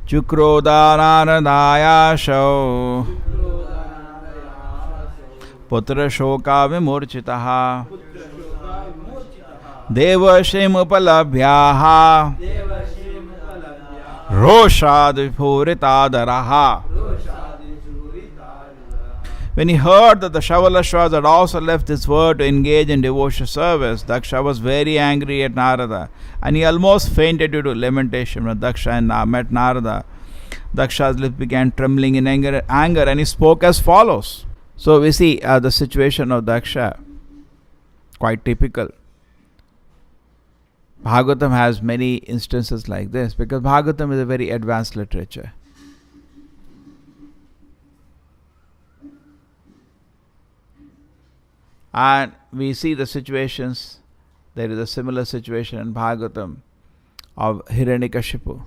cukrodha nāradāyāsau putra-śoka-vimūrcchitaḥ devarṣim upalabhyāha roṣād visphuritādharaḥ. When he heard that the Savalāśvas had also left this world to engage in devotional service, Dakṣa was very angry at Nārada, and he almost fainted due to lamentation. When Dakṣa met Nārada, Daksha's lips began trembling in anger, and he spoke as follows. So we see the situation of Dakṣa, quite typical. Bhagavatam has many instances like this because Bhagavatam is a very advanced literature. And we see the situations. There is a similar situation in Bhagavatam of Hiranyakashipu.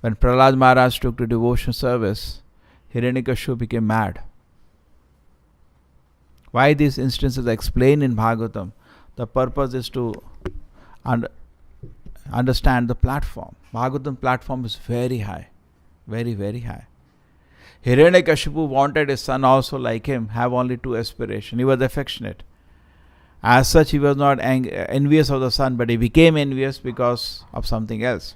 When Prahlad Maharaj took to devotional service, Hiranyakashipu became mad. Why these instances are explained in Bhagavatam? The purpose is to understand the platform. Bhagavatam platform is very high. Very, very high. Hiranyakashipu wanted his son also like him, have only two aspirations. He was affectionate. As such, he was not envious of the son, but he became envious because of something else.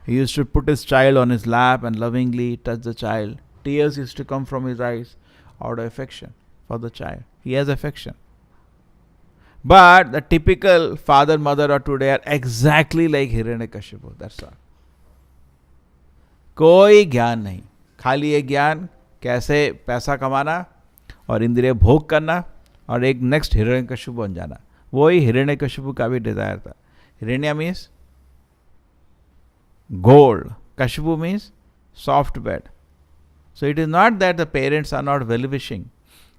He used to put his child on his lap and lovingly touch the child. Tears used to come from his eyes out of affection for the child. He has affection. But the typical father-mother of today are exactly like Hiranyakashipu. That's all. कोई ज्ञान नहीं, खाली एक ज्ञान कैसे पैसा कमाना और इंद्रिय भोग करना और एक नेक्स्ट हिरण्यकशिपु बन जाना. वही हिरण्यकशिपु का भी डिजायर था. हिरण्य means gold, Kashipu means soft bed. So it is not that the parents are not well-wishing,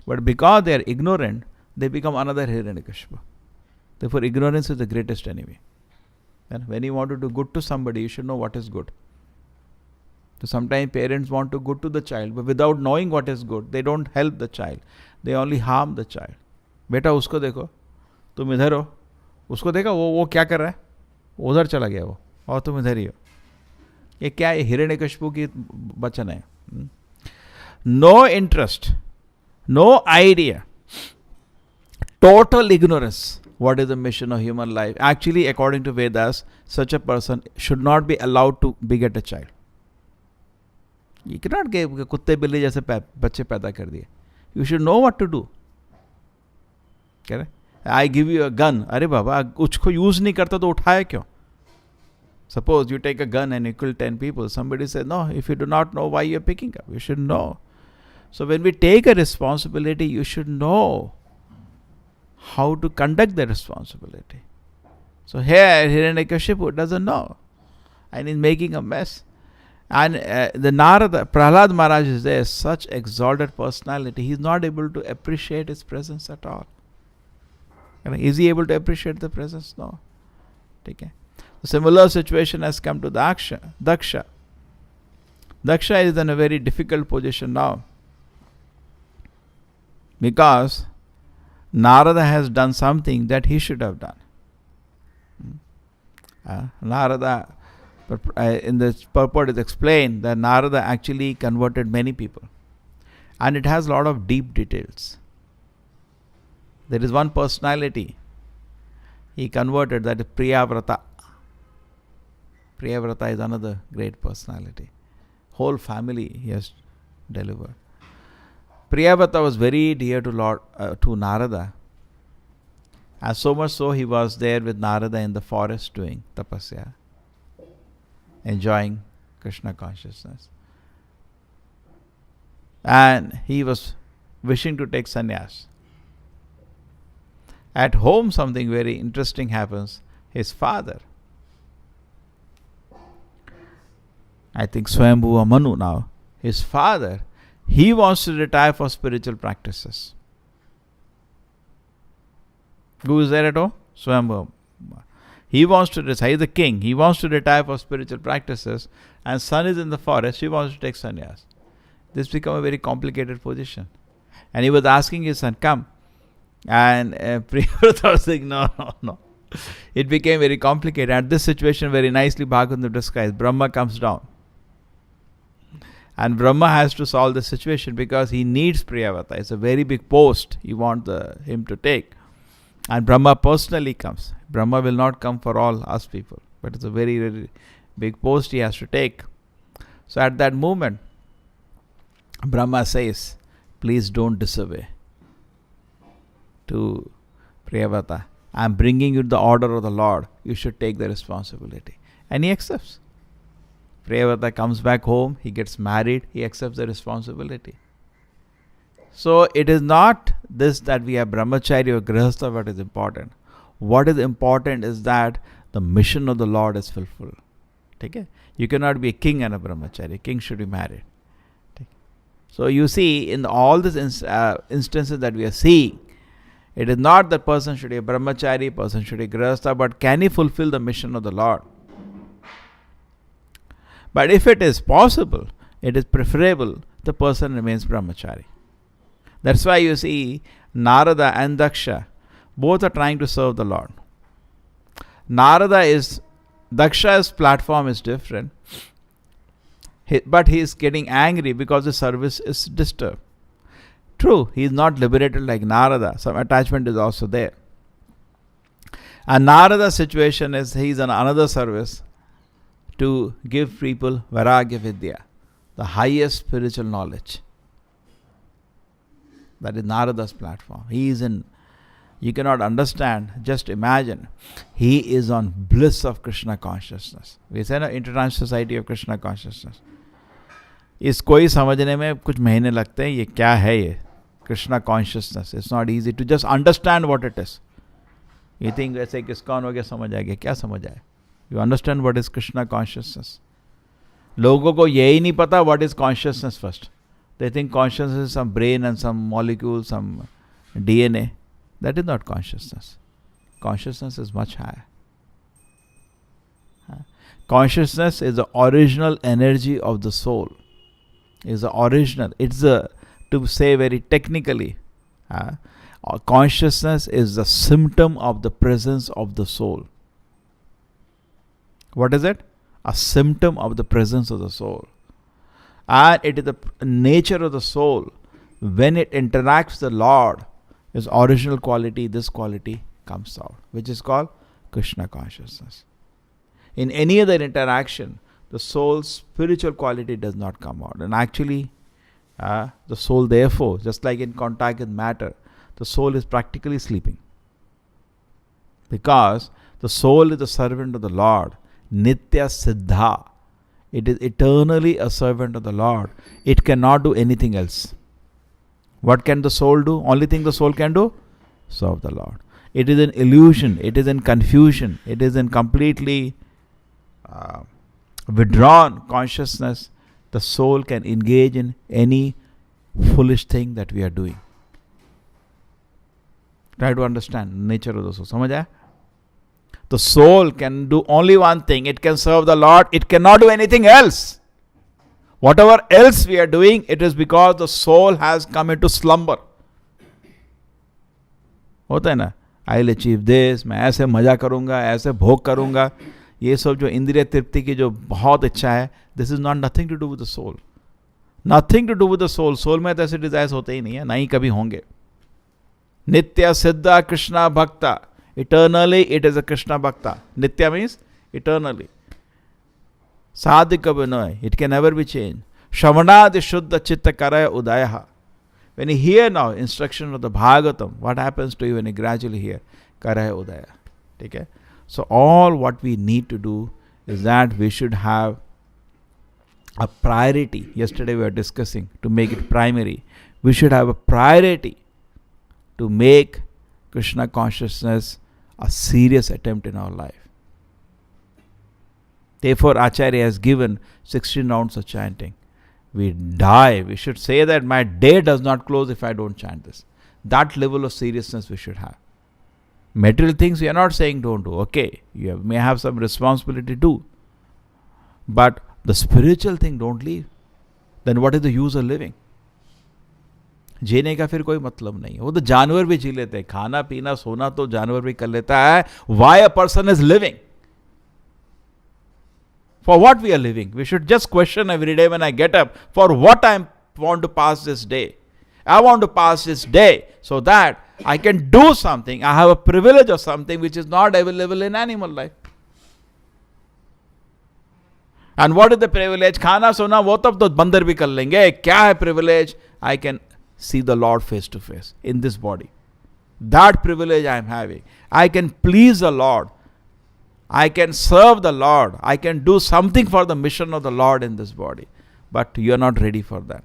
but because they are ignorant, they become another Hiranyakashipu. Therefore, ignorance is the greatest enemy. And when you want to do good to somebody, you should know what is good. So sometimes parents want to good to the child, but without knowing what is good, they don't help the child. They only harm the child. बेटा उसको देखो, तुम इधर हो, उसको देखा वो क्या कर रहा है, उधर चला गया वो, और तुम इधर ही हो. ये क्या है? हिरण्यकशिपु की वचन है. No interest, no idea, total ignorance. What is the mission of human life? Actually, according to Vedas, such a person should not be allowed to beget a child. You cannot give कुत्ते बिल्ली जैसे बच्चे पैदा कर दिए. You should know what to do. I give you a gun. अरे बाबा, उसको use नहीं करता तो उठाया क्यों? Suppose you take a gun and you kill 10 people. Somebody says, no, if you do not know why you are picking up, you should know. So when we take a responsibility, you should know how to conduct the responsibility. So here, Hiranyakashipu doesn't know. And he's making a mess. And the Nārada, Prahlad Maharaj is there, such exalted personality. He's not able to appreciate his presence at all. Is he able to appreciate the presence? No. Okay. A similar situation has come to Dakṣa. Dakṣa is in a very difficult position now, because Nārada has done something that he should have done. Nārada, in the purport is explained that Nārada actually converted many people, and it has a lot of deep details. There is one personality he converted, that is Priyavrata. Priyavrata is another great personality. Whole family he has delivered. Priyavrata was very dear to Nārada, and so much so he was there with Nārada in the forest doing tapasya, enjoying Krishna consciousness. And he was wishing to take sannyas. At home something very interesting happens. His father, I think Swayambhu or Manu now, his father, he wants to retire for spiritual practices. Who is there at home? Swayambhu. He wants to retire. He is the king. He wants to retire for spiritual practices, and son is in the forest. He wants to take sannyas. This become a very complicated position. And he was asking his son, come. And Priyavrata was saying, no. It became very complicated. And this situation very nicely Bhagavatam describes. Brahma comes down. And Brahma has to solve the situation because he needs Priyavata. It's a very big post he wants him to take. And Brahma personally comes. Brahma will not come for all us people. But it's a very, very big post he has to take. So at that moment, Brahma says, please don't disobey to Priyavata. I'm bringing you the order of the Lord. You should take the responsibility. And he accepts. Priyavata comes back home. He gets married. He accepts the responsibility. So it is not this that we have brahmachari or grihastha what is important. What is important is that the mission of the Lord is fulfilled. Okay? You cannot be a king and a brahmachari. King should be married. Okay? So you see, in all these instances that we are seeing, it is not that person should be a brahmachari, person should be grihastha, but can he fulfill the mission of the Lord? But if it is possible, it is preferable the person remains brahmachari. That's why you see Nārada and Dakṣa both are trying to serve the Lord. Dakṣa's platform is different, but he is getting angry because the service is disturbed. True, he is not liberated like Nārada. Some attachment is also there. And Nārada's situation is he is on another service to give people Vairagya Vidya, the highest spiritual knowledge. That is Nārada's platform. He is in, you cannot understand, just imagine. He is on bliss of Krishna consciousness. We say, no, International Society of Krishna Consciousness. इसको ही समझने में कुछ महीने लगते हैं. ये क्या है ये? Krishna consciousness. It's not easy to just understand what it is. You think वैसे ISKCON हो गया समझ आ गया. क्या समझ आया? You understand what is Krishna consciousness. लोगों को यही नहीं पता what is consciousness first. They think consciousness is some brain and some molecule, some DNA. That is not consciousness. Consciousness is much higher. Consciousness is the original energy of the soul. Is the original. It's the, to say very technically, consciousness is the symptom of the presence of the soul. What is it? A symptom of the presence of the soul. And it is the nature of the soul. When it interacts with the Lord, its original quality, this quality comes out, which is called Krishna consciousness. In any other interaction, the soul's spiritual quality does not come out. And actually, the soul therefore, just like in contact with matter, the soul is practically sleeping. Because the soul is the servant of the Lord. Nitya Siddha. It is eternally a servant of the Lord. It cannot do anything else. What can the soul do? Only thing the soul can do? Serve the Lord. It is an illusion. It is in confusion. It is in completely withdrawn consciousness. The soul can engage in any foolish thing that we are doing. Try to understand the nature of the soul. समझ आया? The soul can do only one thing. It can serve the Lord. It cannot do anything else. Whatever else we are doing, it is because the soul has come into slumber. होता है ना? I'll achieve this. मैं ऐसे मजा करूँगा, ऐसे भोग करूँगा. ये सब जो इंद्रिय तृप्ति की जो बहुत इच्छा है, this is not nothing to do with the soul. Nothing to do with the soul. Soul में तो ऐसे desires होते ही नहीं है, ना ही कभी होंगे. Nitya Siddha Krishna Bhakta. Eternally it is a Krishna Bhakta. Nitya means eternally. Sadhika Vinay. It can never be changed. Shravanadi Shuddha Chitta Karaya Udayaha. When you hear now instruction of the Bhagavatam, what happens to you when you gradually hear? Karaya Udaya. Okay? So all what we need to do is that we should have a priority. Yesterday we were discussing to make it primary. We should have a priority to make Krishna consciousness a serious attempt in our life. Therefore, Acharya has given 16 rounds of chanting. We die. We should say that my day does not close if I don't chant this. That level of seriousness we should have. Material things we are not saying don't do. Okay, you may have some responsibility too. But the spiritual thing don't leave. Then what is the use of living? जीने का फिर कोई मतलब नहीं है. वो तो जानवर भी जी लेते हैं. खाना पीना सोना तो जानवर भी कर लेता है. Why a person is living? For what we are living? We should just question every day when I get up, for what I want to pass this day. I want to pass this day so that I can do something. I have a privilege of something which is not available in animal life. And what is the privilege? खाना सोना वो तब तो बंदर भी कर लेंगे. क्या है privilege? I can see the Lord face to face in this body. That privilege I am having. I can please the Lord. I can serve the Lord. I can do something for the mission of the Lord in this body. But you are not ready for that.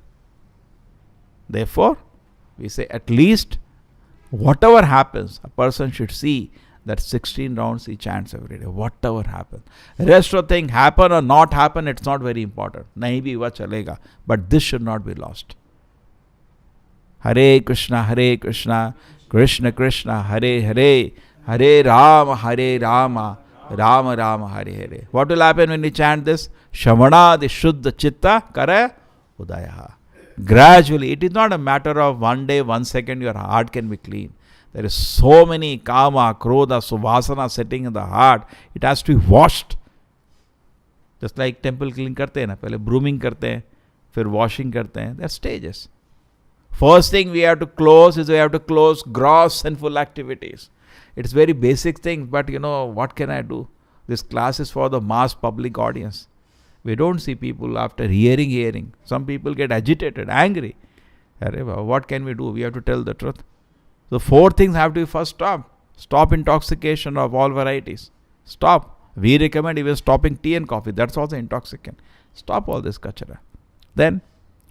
Therefore, we say at least whatever happens, a person should see that 16 rounds he chants every day. Whatever happens. Rest of thing happen or not happen, it's not very important. Nahi bhi hua chalega. But this should not be lost. Hare Krishna, Krishna Krishna, Hare Hare, Hare Rama, Rama Rama, Hare Hare. What will happen when we chant this? Shamanadi Shuddha Chitta Kara Udayaha. Gradually, it is not a matter of one day, 1 second, your heart can be clean. There is so many kama, cukrodha, suvasana sitting in the heart. It has to be washed. Just like temple clean karte hain na, pehle brooming karte hain, fir washing karte hain. There are stages. First thing we have to close is we have to close gross sinful activities. It's very basic thing, but what can I do? This class is for the mass public audience. We don't see people after hearing. Some people get agitated, angry. What can we do? We have to tell the truth. The 4 things have to be first stop. Stop intoxication of all varieties. Stop. We recommend even stopping tea and coffee. That's also intoxicant. Stop all this kachara. Then,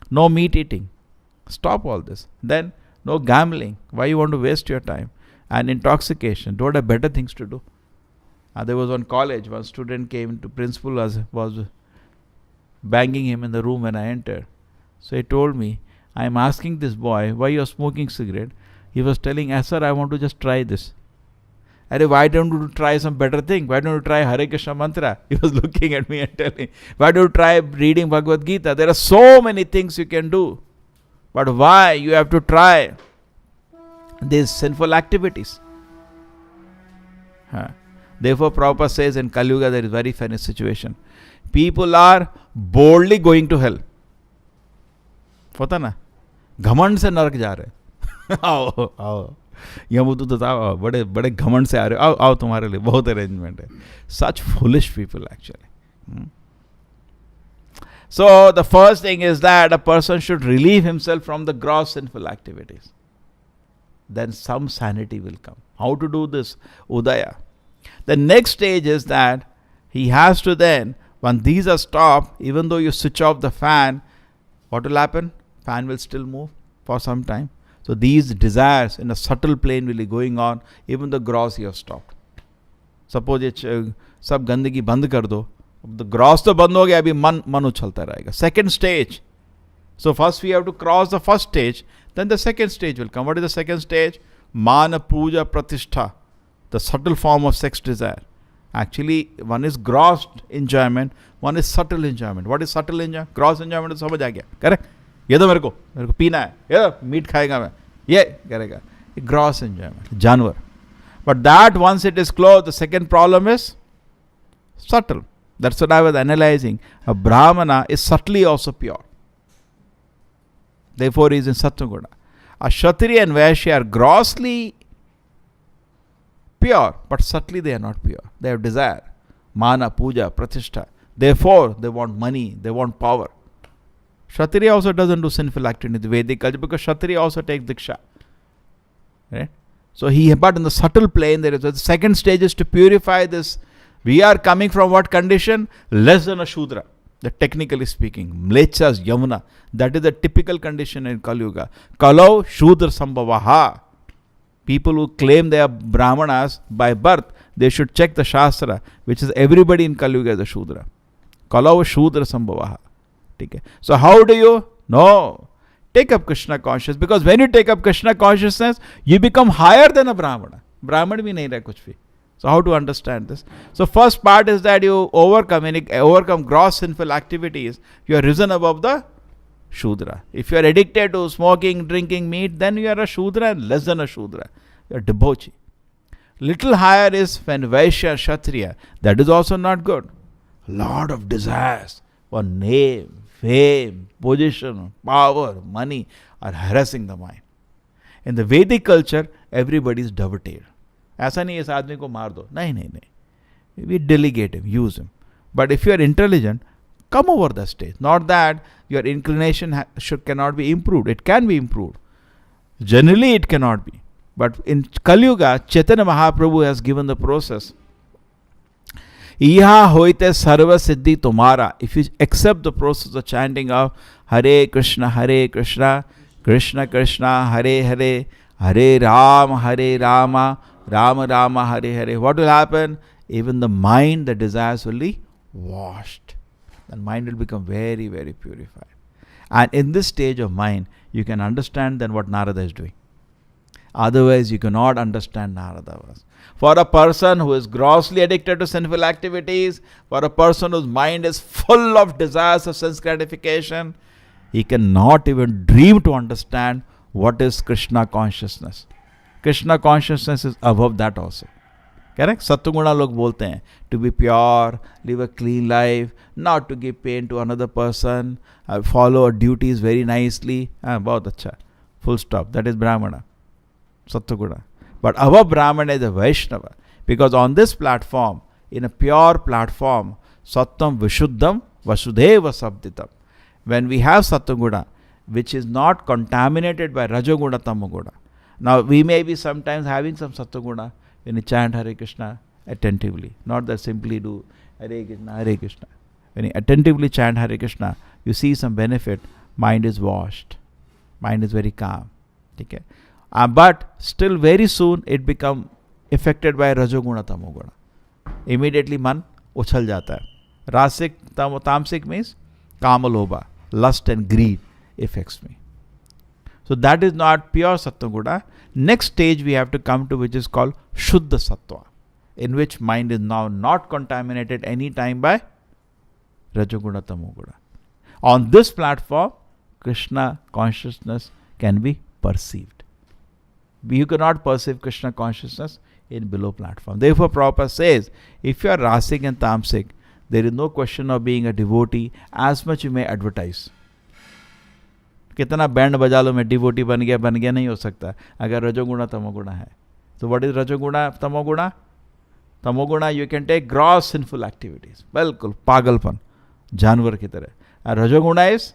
no meat eating. Stop all this. Then, no gambling. Why you want to waste your time? And intoxication. Don't have better things to do. There was one college. One student came to principal was banging him in the room when I entered. So he told me, I am asking this boy, why you are smoking cigarette? He was telling, sir, I want to just try this. Why don't you try some better thing? Why don't you try Hare Krishna mantra? He was looking at me and telling, why don't you try reading Bhagavad Gita? There are so many things you can do. But why you have to try these sinful activities? Therefore, Prabhupada says in Kali Yuga there is very funny situation. People are boldly going to hell. पता ना घमंड से नरक जा रहे. आओ यमदूत बताओ बड़े बड़े घमंड से आ रहे हो. आओ तुम्हारे लिए बहुत अरेंजमेंट है. Such foolish people actually. So the first thing is that a person should relieve himself from the gross sinful activities. Then some sanity will come. How to do this? Udaya. The next stage is that he has to then, when these are stopped, even though you switch off the fan, what will happen? Fan will still move for some time. So these desires in a subtle plane will be going on, even the gross you have stopped. Suppose सब गंदगी बंद कर दो, the gross तो बंद हो गया, अभी मन उछलता रहेगा. Second stage. So first we have to cross the first stage, then the second stage will come. What is the second stage? Mana puja pratishtha, the subtle form of sex desire. Actually, one is gross enjoyment, one is subtle enjoyment. What is subtle enjoyment? Gross enjoyment तो समझ आ गया, correct? ये तो मेरे को पीना है, ये मीट खाएगा मैं, ये करेगा. Gross enjoyment, जानवर. But that once it is closed, the second problem is subtle. That's what I was analyzing. A Brahmana is subtly also pure. Therefore, he is in Sattva-guna. A Kshatriya and Vaishya are grossly pure, but subtly they are not pure. They have desire. Mana, puja, pratishtha. Therefore, they want money, they want power. Kshatriya also doesn't do sinful activity in the Vedic culture because Kshatriya also takes Dakṣa. Right? So but in the subtle plane, there is the second stage is to purify this. We are coming from what condition? Less than a Shudra. Technically speaking, Mlechas, Yamuna. That is the typical condition in Kali Yuga. Kalau Shudra Sambhavaha. People who claim they are Brahmanas by birth, they should check the Shastra, which is everybody in Kali Yuga is a Shudra. Kalau Shudra Sambhavaha. Okay. So how do you? No. Take up Krishna consciousness. Because when you take up Krishna consciousness, you become higher than a Brahmana. Brahman bhi nahi raha kuch bhi. So how to understand this? So first part is that you overcome gross sinful activities. You are risen above the Shudra. If you are addicted to smoking, drinking meat, then you are a Shudra and less than a Shudra. You are debauchee. Little higher is when Vaishya, Kshatriya. That is also not good. Lot of desires for name, fame, position, power, money are harassing the mind. In the Vedic culture, everybody is devoted. ऐसा नहीं इस आदमी को मार दो. नहीं. We delegate him, use him. But if you are intelligent, come over the stage. Not that your inclination cannot be improved. It can be improved. Generally, it cannot be. But in Kali Yuga, Chaitanya Mahaprabhu has given the process. Iha hoite sarva siddhi tumara. If you accept the process of chanting of Hare Krishna, Krishna Krishna, Hare Hare, Hare Rama, Rama Rama, Hare Hare, what will happen? Even the mind, the desires will be washed. The mind will become very, very purified. And in this stage of mind, you can understand then what Nārada is doing. Otherwise, you cannot understand Nārada was. For a person who is grossly addicted to sinful activities, for a person whose mind is full of desires of sense gratification, he cannot even dream to understand what is Krishna consciousness. Krishna consciousness is above that also. Correct? Sattva-guna log bolte hain, to be pure, live a clean life, not to give pain to another person, follow our duties very nicely. Bahut acha. Full stop. That is Brahmana. Sattva-guna. But above Brahmana is a Vaishnava. Because on this platform, in a pure platform, Sattvam Vishuddham Vasudheva Sabditam. When we have Sattva-guna, which is not contaminated by Rajoguna, Tamoguna. Now, we may be sometimes having some Sattva-guna when you chant Hare Krishna attentively. Not that simply do Hare Krishna, Hare Krishna. When you attentively chant Hare Krishna, you see some benefit. Mind is washed. Mind is very calm. Okay? But still very soon it become affected by Rajoguna, Tamoguna. Immediately man uchal jata hai. Rasik, tamsik means kamalobha, lust and greed affects me. So that is not pure Sattva-guna. Next stage we have to come to, which is called Shuddha Sattva, in which mind is now not contaminated any time by Rajoguna, Tamoguna. On this platform, Krishna consciousness can be perceived. You cannot perceive Krishna consciousness in below platform. Therefore, Prabhupada says, if you are rasik and tamsik, there is no question of being a devotee, as much you may advertise. कितना band बजा लो मैं devotee बन गया नहीं हो सकता अगर रजोगुणा तमोगुणा है. So what is रजोगुणा तमोगुणा? तमोगुणा you can take gross sinful activities. बिल्कुल पागलपन जानवर की तरह. And रजोगुणा is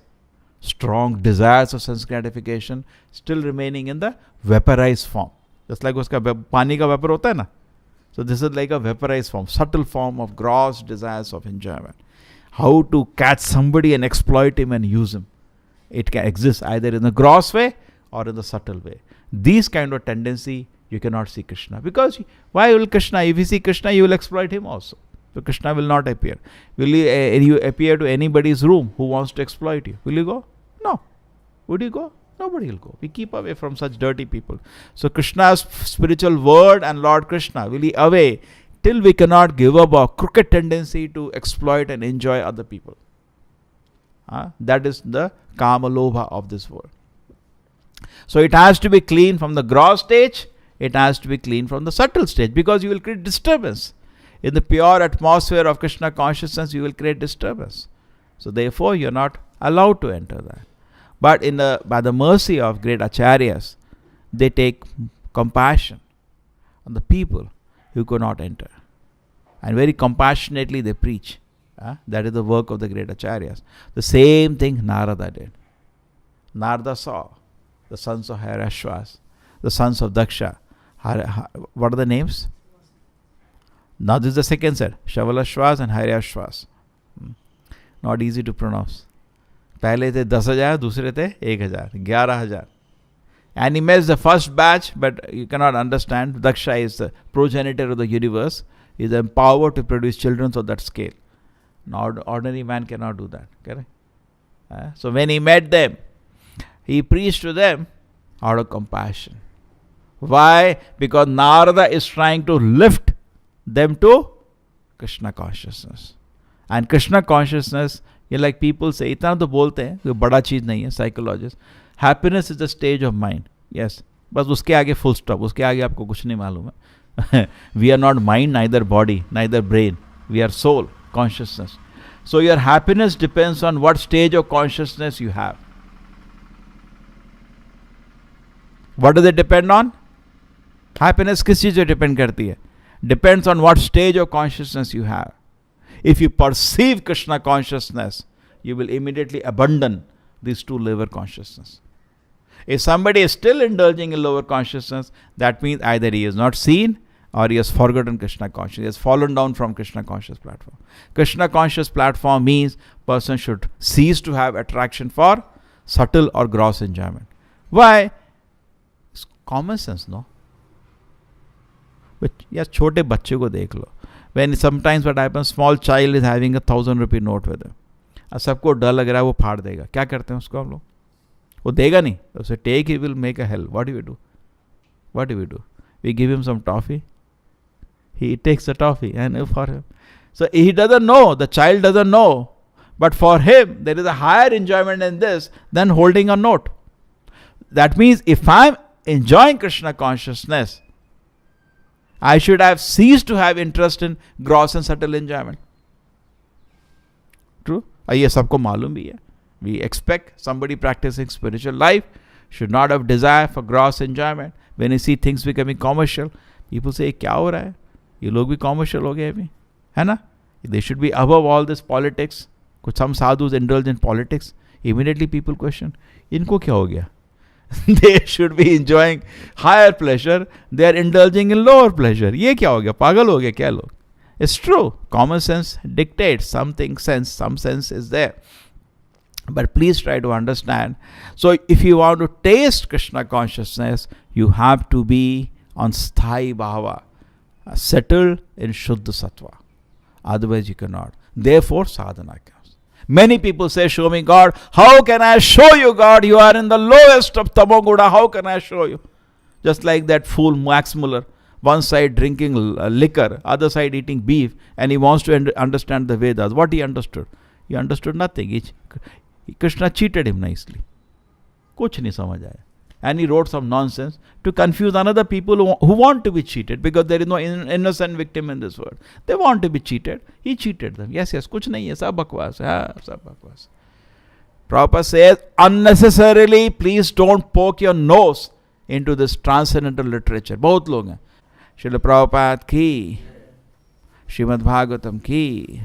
strong desires of sense gratification still remaining in the vaporized form. Just like उसका पानी का vapor होता है ना. So this is like a vaporized form, subtle form of gross desires of enjoyment. How to catch somebody and exploit him and use him. It can exist either in the gross way or in the subtle way. These kind of tendency, you cannot see Krishna. Because why will Krishna? If you see Krishna, you will exploit him also. So Krishna will not appear. Will you appear to anybody's room who wants to exploit you? Will you go? No. Would you go? Nobody will go. We keep away from such dirty people. So Krishna's spiritual word and Lord Krishna will be away till we cannot give up our crooked tendency to exploit and enjoy other people. That is the kama lobha of this world. So it has to be clean from the gross stage. It has to be clean from the subtle stage, because you will create disturbance. In the pure atmosphere of Krishna consciousness, you will create disturbance. So therefore, you are not allowed to enter that. But by the mercy of great acharyas, they take compassion on the people who could not enter. And very compassionately they preach. That is the work of the great acharyas. The same thing Nārada did. Nārada saw the sons of Savalāśvas, the sons of Dakṣa. What are the names? Now this is the second set. Savalāśvas and Savalāśvas. Not easy to pronounce. पहले थे 10,000, दूसरे थे 1,000, 11,000. And he missed the first batch, but you cannot understand. Daksha is the progenitor of the universe. He is empowered to produce children of that scale. Now, ordinary man cannot do that. Correct? So when he met them, he preached to them out of compassion. Why? Because Nārada is trying to lift them to Krishna consciousness. And Krishna consciousness ये like people say, इतना तो बोलते हैं, कोई बड़ा चीज़ नहीं है, psychologist. Happiness is the stage of mind. Yes. बस उसके आगे full stop, उसके आगे आपको कुछ नहीं मालूम है. We are not mind, neither body, neither brain. We are soul, consciousness. So your happiness depends on what stage of consciousness you have. What does it depend on? Happiness किस चीज़ पे depend करती है? Depends on what stage of consciousness you have. If you perceive Krishna consciousness, you will immediately abandon these two lower consciousness. If somebody is still indulging in lower consciousness, that means either he is not seen or he has forgotten Krishna consciousness. He has fallen down from Krishna conscious platform. Krishna conscious platform means person should cease to have attraction for subtle or gross enjoyment. Why? It's common sense, no? But yes, छोटे बच्चे को देख लो. When sometimes what happens, small child is having 1,000 rupee note with him. अब सबको डर लग रहा है वो फाड़ देगा. क्या करते हैं उसको हम लोग? वो देगा नहीं. उसे take, he will make a hell. What do we do? What do we do? We give him some toffee. He takes the toffee and for him. So he doesn't know. The child doesn't know. But for him, there is a higher enjoyment in this than holding a note. That means if I'm enjoying Krishna consciousness, I should have ceased to have interest in gross and subtle enjoyment. True? ये सबको मालूम भी है. We expect somebody practicing spiritual life should not have desire for gross enjoyment. When you see things becoming commercial, people say, क्या हो रहा है? ये लोग भी commercial हो गए अभी, है ना? They should be above all this politics. कुछ some sadhus indulge in politics. Immediately people question, इनको क्या हो गया? They should be enjoying higher pleasure. They are indulging in lower pleasure. ये क्या हो गया? पागल हो गया क्या लोग? It's true. Common sense dictates something sense. Some sense is there. But please try to understand. So if you want to taste Krishna consciousness, you have to be on sthāyi bhava, settled in Shuddha Sattva. Otherwise you cannot. Therefore sadhana comes. Many people say, show me God. How can I show you God? You are in the lowest of tamoguna. How can I show you? Just like that fool Max Muller. One side drinking liquor, other side eating beef, and he wants to understand the Vedas. What he understood? He understood nothing. Krishna cheated him nicely. Kuch nahi samajh aaya. And he wrote some nonsense to confuse another people who want to be cheated, because there is no innocent victim in this world. They want to be cheated. He cheated them. Yes, kuch nahi hai, sab bakwas hai, sab bakwas. Prabhupada says, unnecessarily, please don't poke your nose into this transcendental literature. बहुत लोग हैं. Srila Prabhupada की, Srimad Bhagavatam की.